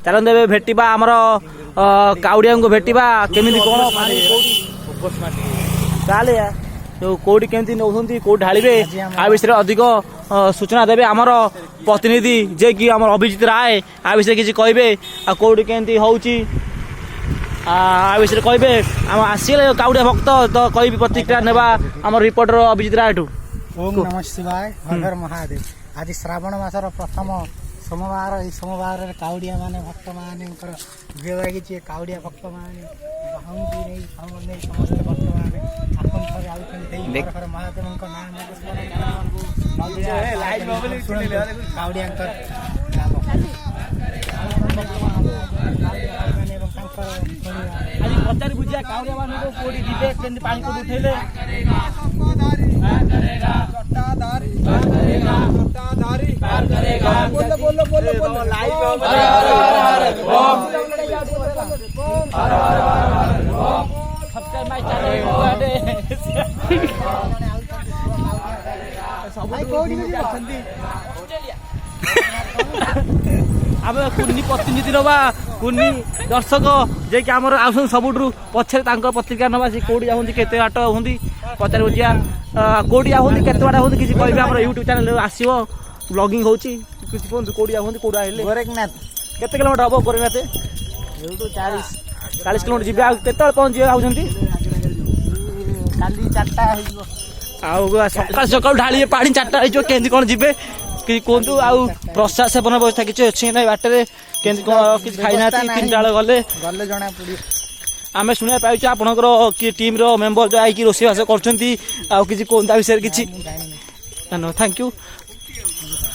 चलते ए भेटा आमर काउड़िया को भेटा केमी कौन चले कौटी केमी नौ कौ ढाड़े आ विषय अधिक सूचना देवे आमर प्रतिनिधि जे कि आम अभिजित राय आ विषय किसी कहे कौटी केमी हो विषय कहे आम आसिले काउड़िया भक्त तो कह प्रतिक्रिया नेबा आम रिपोर्टर अभिजित राय ठू। ओम नमः शिवाय हर हर महादेव। आज श्रावण मासर प्रथम सोमवार ये सोमवार काउड़िया माने भक्त माने भिड़ लगी काउड़िया भक्त माने समस्त भक्त माने हर महादेव काउड़िया पचारि बुझिया काउड़िया मान कोड़ी जीवे केंद्र पानी को उठेले बोलो बोलो बोलो बोलो लाइव हर हर हर ओम हर हर हर ओम सब्सक्राइब माय चैनल सब कोडी में जाछंती आम कुनी प्रतिनिधि नवा कुनी दर्शक जे कि आमर आसन सबुठू पछे प्रतिक्रिया नवा से कौटी जाऊँगी केते बाट हूँ पचार बुझिया कौटी आउँ केते बाट हूँ किसी कह यूट्यूब चैनल आसो ब्लॉगिंग होची किसी कहूँ कौटी आउँ कौटा आइले गोरखनाथ केते किलोमीटर हम गोरखनाथ 40 किलोमीटर जी केत पहुँचे आउंट काली 4टा सकाल ढाली पा 4टा केमती कौन जी कि कहतु आउ प्रसाद सेवन व्यवस्था किसी अच्छी ना बाटर के खाई ना 3टा गले गले जना पड़ी आम शुणा पाई आपंकर कि टीम रो मेंबर जो आई रोषेईबास कर विषय किसी थैंक यू।